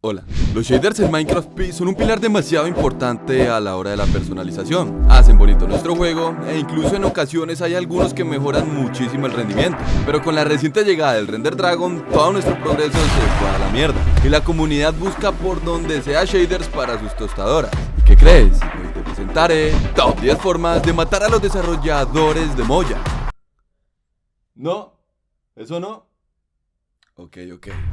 Hola, los shaders en Minecraft P son un pilar demasiado importante a la hora de la personalización. Hacen bonito nuestro juego e incluso en ocasiones hay algunos que mejoran muchísimo el rendimiento. Pero con la reciente llegada del Render Dragon, todo nuestro progreso se fue a la mierda y la comunidad busca por donde sea shaders para sus tostadoras. ¿Y qué crees? Hoy te presentaré top 10 formas de matar a los desarrolladores de Moya. No, eso no. Ok.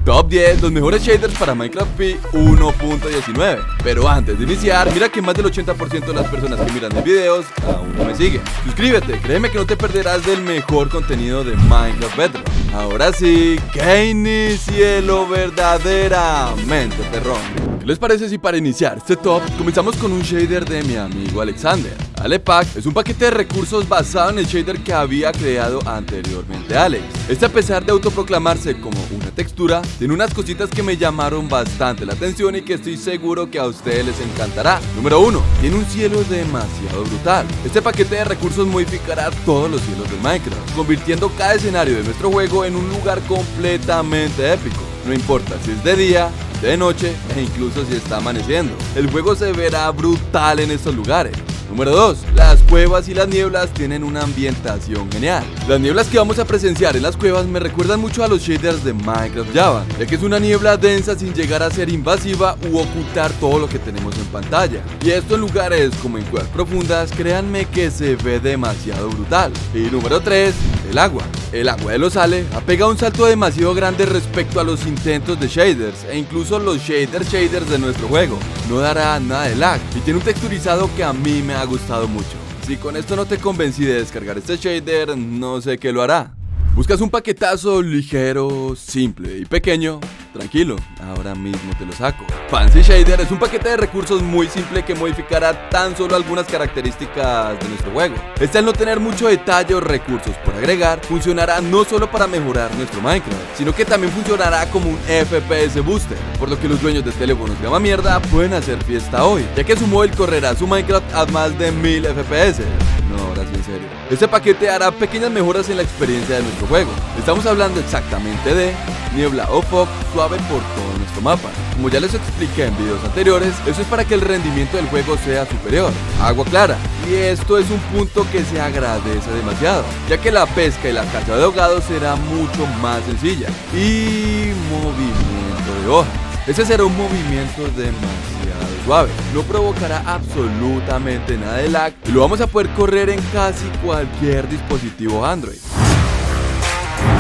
Top 10, los mejores shaders para Minecraft P 1.19. Pero antes de iniciar, mira que más del 80% de las personas que miran mis videos aún no me siguen. Suscríbete, créeme que no te perderás del mejor contenido de Minecraft Bedrock. Ahora sí, que inicie lo verdaderamente perrón. ¿Qué les parece si para iniciar este top comenzamos con un shader de mi amigo Alexander? Alepack es un paquete de recursos basado en el shader que había creado anteriormente Alex. Este, a pesar de autoproclamarse como una textura, tiene unas cositas que me llamaron bastante la atención y que estoy seguro que a ustedes les encantará. Número 1. Tiene un cielo demasiado brutal. Este paquete de recursos modificará todos los cielos de Minecraft, convirtiendo cada escenario de nuestro juego en un lugar completamente épico. No importa si es de día, de noche e incluso si está amaneciendo, el juego se verá brutal en estos lugares. Número 2. Las cuevas y las nieblas tienen una ambientación genial. Las nieblas que vamos a presenciar en las cuevas me recuerdan mucho a los shaders de Minecraft Java, ya que es una niebla densa sin llegar a ser invasiva u ocultar todo lo que tenemos en pantalla. Y esto en lugares como en cuevas profundas, créanme que se ve demasiado brutal. Y número 3. El agua. El agua de los Sale ha pegado un salto demasiado grande respecto a los intentos de shaders e incluso los shaders de nuestro juego. No dará nada de lag y tiene un texturizado que a mí me ha gustado mucho. Si con esto no te convencí de descargar este shader, no sé qué lo hará. ¿Buscas un paquetazo ligero, simple y pequeño? Tranquilo, ahora mismo te lo saco. Fancy Shader es un paquete de recursos muy simple que modificará tan solo algunas características de nuestro juego. Este, al no tener mucho detalle o recursos por agregar, funcionará no solo para mejorar nuestro Minecraft, sino que también funcionará como un FPS booster, por lo que los dueños de teléfonos gama mierda pueden hacer fiesta hoy, ya que su móvil correrá su Minecraft a más de 1000 FPS. No, ahora sí en serio. Este paquete hará pequeñas mejoras en la experiencia de nuestro juego. Estamos hablando exactamente de niebla o fog suave por todo nuestro mapa. Como ya les expliqué en videos anteriores, eso es para que el rendimiento del juego sea superior. Agua clara. Y esto es un punto que se agradece demasiado, ya que la pesca y la caza de ahogados será mucho más sencilla. Y movimiento de hojas. Ese será un movimiento demasiado suave, no provocará absolutamente nada de lag y lo vamos a poder correr en casi cualquier dispositivo Android.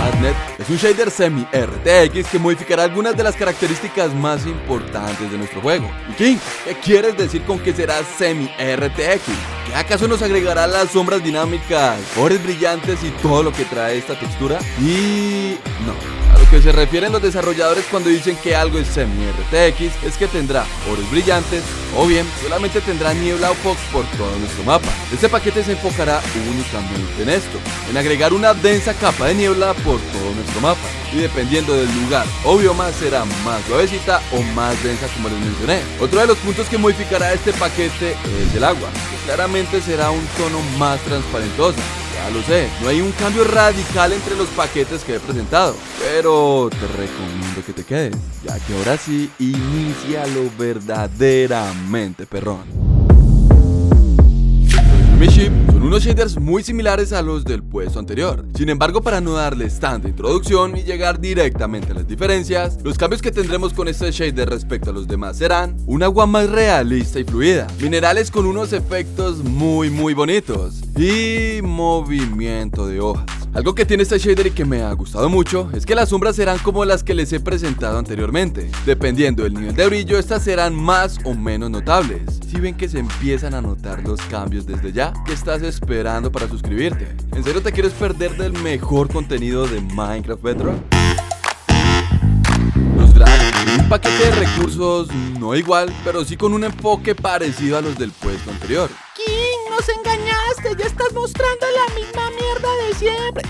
Adnet es un shader semi-RTX que modificará algunas de las características más importantes de nuestro juego. ¿Y King? ¿Qué quieres decir con que será semi-RTX? ¿Que acaso nos agregará las sombras dinámicas, colores brillantes y todo lo que trae esta textura? Y no. A lo que se refieren los desarrolladores cuando dicen que algo es semi-RTX es que tendrá colores brillantes o bien solamente tendrá niebla o fog por todo nuestro mapa. Este paquete se enfocará únicamente en esto, en agregar una densa capa de niebla por todo nuestro mapa y dependiendo del lugar o bioma será más suavecita o más densa como les mencioné. Otro de los puntos que modificará este paquete es el agua, que claramente será un tono más transparentoso. Ya lo sé, no hay un cambio radical entre los paquetes que he presentado, pero te recomiendo que te quedes, ya que ahora sí inicia lo verdaderamente perrón. Miship son unos shaders muy similares a los del puesto anterior. Sin embargo, para no darles tanta introducción y llegar directamente a las diferencias, los cambios que tendremos con este shader respecto a los demás serán un agua más realista y fluida, minerales con unos efectos muy bonitos y movimiento de hojas. Algo que tiene este shader y que me ha gustado mucho es que las sombras serán como las que les he presentado anteriormente. Dependiendo del nivel de brillo, estas serán más o menos notables. Si ven que se empiezan a notar los cambios desde ya, ¿qué estás esperando para suscribirte? ¿En serio te quieres perder del mejor contenido de Minecraft Bedrock? Los Drag, un paquete de recursos no igual, pero sí con un enfoque parecido a los del puesto anterior. King, nos engañaste, ya estás mostrando la misma mierda de siempre.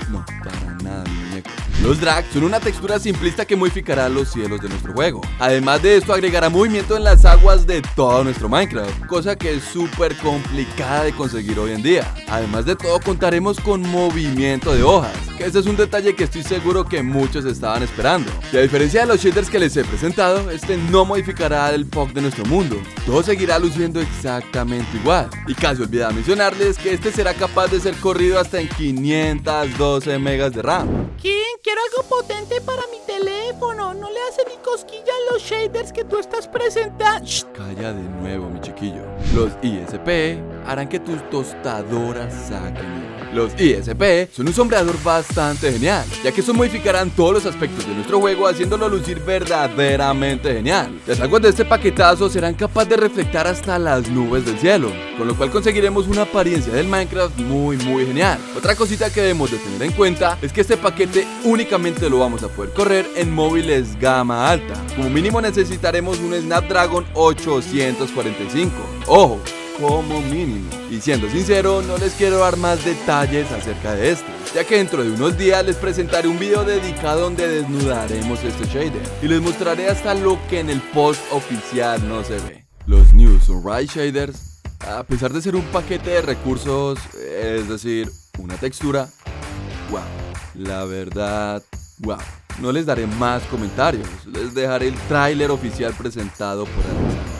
No, para nada, mi muñeco. Los drags son una textura simplista que modificará los cielos de nuestro juego. Además de esto, agregará movimiento en las aguas de todo nuestro Minecraft, cosa que es súper complicada de conseguir hoy en día. Además de todo, contaremos con movimiento de hojas, que este es un detalle que estoy seguro que muchos estaban esperando. Y a diferencia de los shaders que les he presentado, este no modificará el fog de nuestro mundo. Todo seguirá luciendo exactamente igual. Y casi olvidaba mencionarles que este será capaz de ser corrido hasta en 512 megas de RAM. King, quiero algo potente para mi teléfono. No le hace ni cosquilla a los shaders que tú estás presentando. Shh. Calla de nuevo, mi chiquillo. Los ISP harán que tus tostadoras saquen. Los ISP son un sombreador bastante genial, ya que estos modificarán todos los aspectos de nuestro juego, haciéndolo lucir verdaderamente genial. Las aguas de este paquetazo serán capaces de reflectar hasta las nubes del cielo, con lo cual conseguiremos una apariencia del Minecraft muy genial. Otra cosita que debemos de tener en cuenta es que este paquete únicamente lo vamos a poder correr en móviles gama alta. Como mínimo necesitaremos un Snapdragon 845. ¡Ojo! Como mínimo. Y siendo sincero, no les quiero dar más detalles acerca de esto, ya que dentro de unos días les presentaré un video dedicado donde desnudaremos este shader y les mostraré hasta lo que en el post oficial no se ve. Los New Sunrise Shaders, a pesar de ser un paquete de recursos, es decir, una textura, wow, la verdad, wow. No les daré más comentarios, les dejaré el tráiler oficial presentado por Alexa.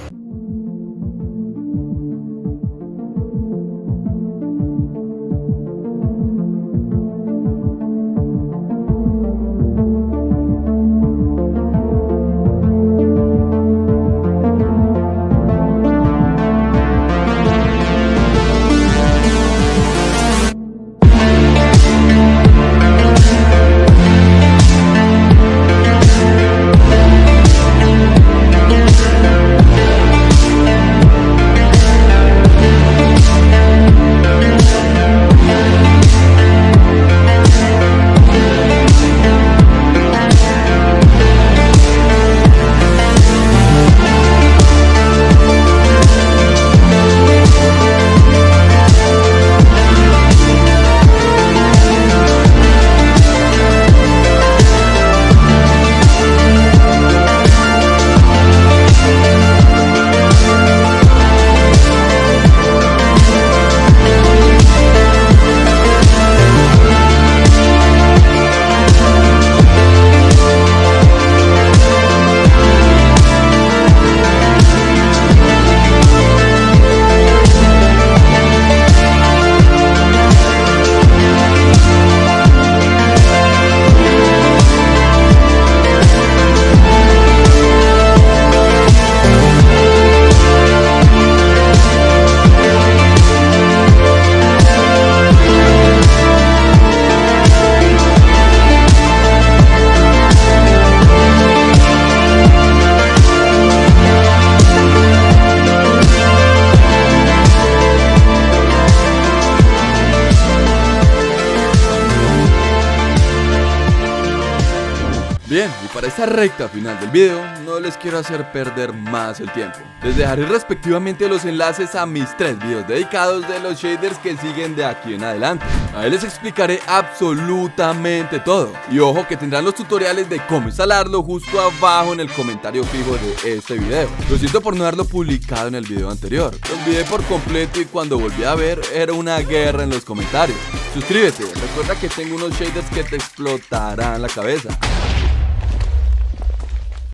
Bien, y para esta recta final del video, no les quiero hacer perder más el tiempo. Les dejaré respectivamente los enlaces a mis 3 videos dedicados de los shaders que siguen de aquí en adelante. Ahí les explicaré absolutamente todo. Y ojo que tendrán los tutoriales de cómo instalarlo justo abajo en el comentario fijo de este video. Lo siento por no haberlo publicado en el video anterior. Lo olvidé por completo y cuando volví a ver era una guerra en los comentarios. Suscríbete, recuerda que tengo unos shaders que te explotarán la cabeza.